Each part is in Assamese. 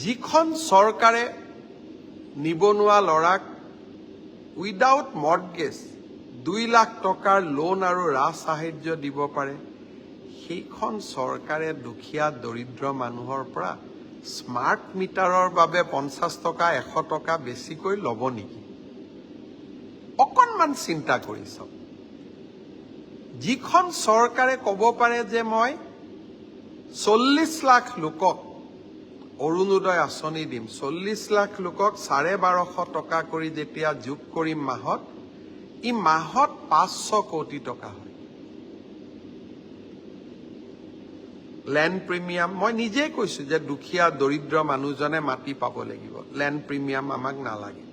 যিখন চৰকাৰে নিবনুৱা ল'ৰাক উইদাউট মৰ্টগেজ 2 লাখ টকাৰ লোন আৰু ৰাজ সাহায্য দিব পাৰে, সেইখন চৰকাৰে দুখীয়া দৰিদ্ৰ মানুহৰ পৰা স্মাৰ্ট মিটাৰৰ বাবে 50 টকা 100 টকা বেছিকৈ ল'ব নেকি? অকণমান চিন্তা কৰি চাওক। যিখন চৰকাৰে ক'ব পাৰে যে মই 40 লাখ লোকক অৰুণোদয় আঁচনি দিম, 40 লাখ লোকক 1250 টকা কৰি যেতিয়া যোগ কৰিম মাহত, ই মাহত 500 কোটি টকা হয়। লেণ্ড প্ৰিমিয়াম মই নিজে কৈছো যে দুখীয়া দৰিদ্ৰ মানুহজনে মাটি পাব লাগিব, লেণ্ড প্ৰিমিয়াম আমাক নালাগে,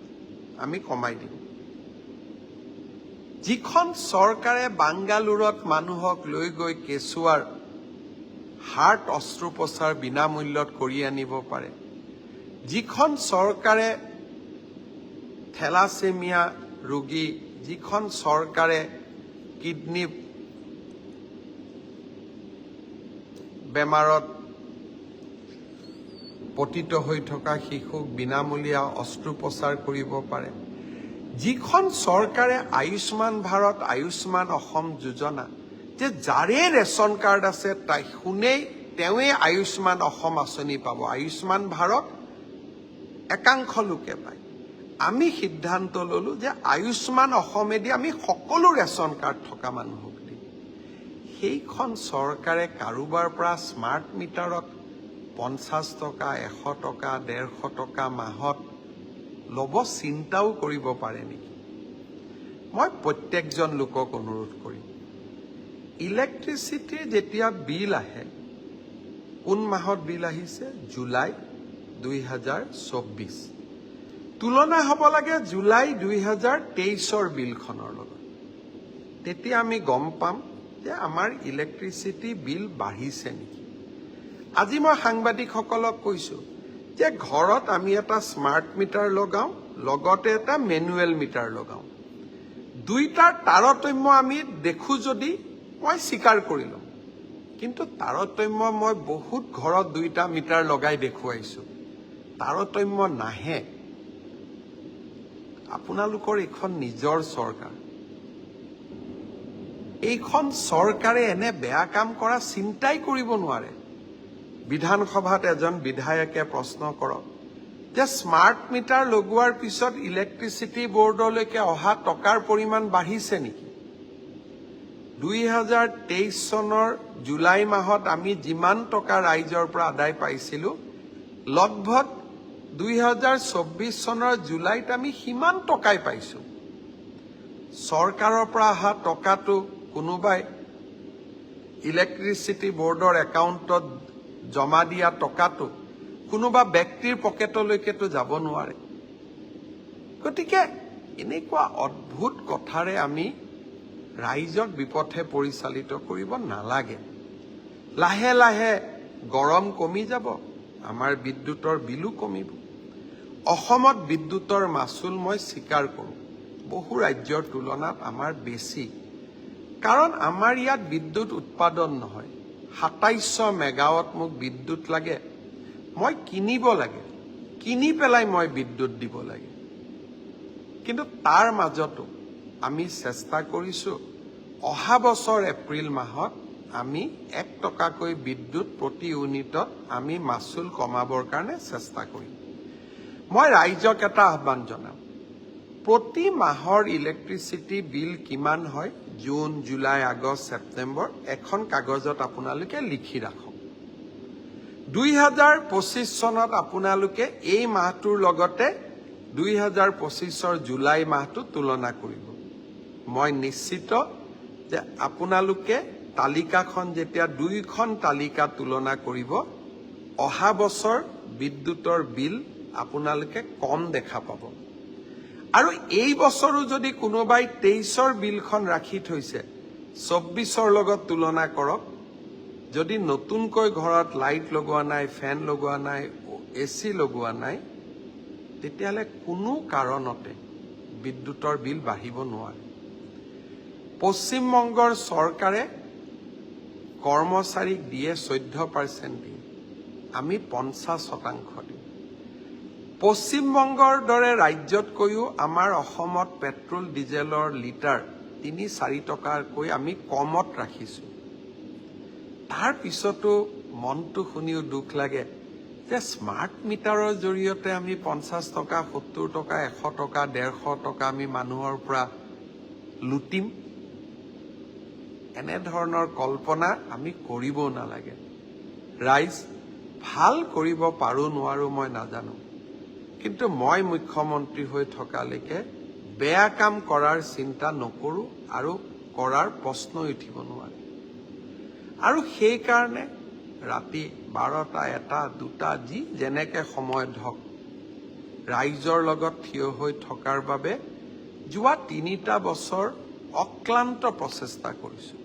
আমি কমাই দিম। যিখন চৰকাৰে বাংগালুৰত মানুহক লৈ গৈ কেঁচুৱাৰ হাৰ্ট অস্ত্ৰোপচাৰ বিনামূল্যত কৰি আনিব পাৰে, যিখন চৰকাৰে থেলাছেমিয়া ৰোগী, যিখন চৰকাৰে কিডনী বেমাৰত পতিত হৈ থকা শিশুক বিনামূলীয়া অস্ত্ৰোপচাৰ কৰিব পাৰে, যিখন চৰকাৰে আয়ুষ্মান ভাৰত, আয়ুষ্মান অসম যোজনা, যে যাৰে ৰেচন কাৰ্ড আছে তাই তেওঁৱে আয়ুষ্মান অসম আঁচনি পাব, আয়ুষ্মান ভাৰত একাংশ লোকে পায়। আমি সিদ্ধান্ত ললো যে আয়ুষ্মান অসমেদি আমি সকলো ৰেচন কাৰ্ড থকা মানুহক দিম। সেইখন চৰকাৰে কাৰোবাৰ পৰা স্মাৰ্ট মিটাৰত 50 টকা 100 টকা 150 টকা মাহত ল'ব চিন্তাও কৰিব পাৰে নেকি? মই প্ৰত্যেকজন লোকক অনুৰোধ কৰিম, ইলেক্ট্ৰিচিটিৰ যেতিয়া বিল আহে, কোন মাহত বিল আহিছে? জুলাই 2024। তুলনা হ'ব লাগে জুলাই 2023ৰ বিলখনৰ লগত। তেতিয়া আমি গম পাম যে আমাৰ ইলেক্ট্ৰিচিটি বিল বাঢ়িছে নেকি। আজি মই সাংবাদিকসকলক কৈছো যে ঘৰত আমি এটা স্মাৰ্ট মিটাৰ লগাওঁ, লগতে এটা মেনুৱেল মিটাৰ লগাওঁ। দুইটাৰ তাৰতম্য আমি দেখো যদি মই স্বীকাৰ কৰি লম, কিন্তু তাৰতম্য মই বহুত ঘৰত দুইটা মিটাৰ লগাই দেখুৱাইছো, তাৰতম্য নাহে। আপোনালোকৰ এইখন নিজৰ চৰকাৰ, এইখন চৰকাৰে এনে বেয়া কাম কৰা চিন্তাই কৰিব নোৱাৰে। বিধানসভাত এজন বিধায়কে প্ৰশ্ন কৰক যে স্মাৰ্ট মিটাৰ লগোৱাৰ পিছত ইলেক্ট্ৰিচিটি বৰ্ডলৈকে অহা টকাৰ পৰিমাণ বাঢ়িছে নেকি? 2023 চনৰ জুলাই মাহত আমি যিমান টকা ৰাইজৰ পৰা আদায় পাইছিলো, লগভগ 2024 চনৰ জুলাইত আমি সিমান টকাই পাইছো। চৰকাৰৰ পৰা অহা টকাটো কোনোবাই ইলেক্ট্ৰিচিটি বৰ্ডৰ একাউণ্টত জমা দিয়া টকাটো কোনোবা ব্যক্তিৰ পকেটলৈকেতো যাব নোৱাৰে। গতিকে এনেকুৱা অদ্ভুত কথাৰে আমি ৰাইজক বিপথে পৰিচালিত কৰিব নালাগে। লাহে লাহে গৰম কমি যাব, আমাৰ বিদ্যুতৰ বিলো কমিব। অসমত বিদ্যুতৰ মাচুল মই স্বীকাৰ কৰোঁ, বহু ৰাজ্যৰ তুলনাত আমাৰ বেছি, কাৰণ আমাৰ ইয়াত বিদ্যুৎ উৎপাদন নহয়। 2700 মেগাৱাট মোক বিদ্যুৎ লাগে, মই কিনিব লাগে, কিনি পেলাই মই বিদ্যুৎ দিব লাগে। কিন্তু তাৰ মাজতো আমি চেষ্টা কৰিছো অহা বছৰ এপ্ৰিল মাহত আমি 1 টকাকৈ বিদ্যুৎ প্ৰতি ইউনিটত আমি মাচুল কমাবৰ কাৰণে চেষ্টা কৰিম। মই ৰাইজক এটা আহ্বান জনাম, প্ৰতি মাহৰ ইলেক্ট্ৰিচিটি বিল কিমান হয়, জুন, জুলাই, আগষ্ট, ছেপ্টেম্বৰ এখন কাগজত আপোনালোকে লিখি ৰাখক। 2025 চনত আপোনালোকে এই মাহটোৰ লগতে 2025ৰ জুলাই মাহটো তুলনা কৰিব। মই নিশ্চিত যে আপোনালোকে তালিকাখন যেতিয়া দুইখন তালিকা তুলনা কৰিব, অহা বছৰ বিদ্যুতৰ বিল আপোনালোকে কম দেখা পাব। আৰু এই বছৰো যদি কোনোবাই 23ৰ বিলখন ৰাখি থৈছে, 24ৰ লগত তুলনা কৰক। যদি নতুনকৈ ঘৰত লাইট লগোৱা নাই, ফেন লগোৱা নাই, AC লগোৱা নাই, তেতিয়াহ'লে কোনো কাৰণতে বিদ্যুতৰ বিল বাঢ়িব নোৱাৰে। পশ্চিমবংগৰ চৰকাৰে কৰ্মচাৰীক দিয়ে 14% দিয়ে, আমি 50% দিওঁ। পশ্চিমবংগৰ দৰে ৰাজ্যতকৈও আমাৰ অসমত পেট্ৰল ডিজেলৰ লিটাৰ ৩-৪ টকাকৈ আমি কমত ৰাখিছোঁ। তাৰ পিছতো মনটো শুনিও দুখ লাগে যে স্মাৰ্ট মিটাৰৰ জৰিয়তে আমি ৫০ টকা, ৭০ টকা, ১০০ টকা, ১৫০ টকা আমি মানুহৰ পৰা লুটিম। এনেধৰণৰ কল্পনা আমি কৰিব নালাগে। ৰাইজ, ভাল কৰিব পাৰো নোৱাৰো মই নাজানো, কিন্তু মই মুখ্যমন্ত্ৰী হৈ থকালৈকে বেয়া কাম কৰাৰ চিন্তা নকৰো আৰু কৰাৰ প্ৰশ্নই উঠিব নোৱাৰে। আৰু সেইকাৰণে ৰাতি ১২টা, ১টা, ২টা যি যেনেকে সময়ত হওক ৰাইজৰ লগত থিয় হৈ থকাৰ বাবে যোৱা ৩টা বছৰ অক্লান্ত প্ৰচেষ্টা কৰিছো।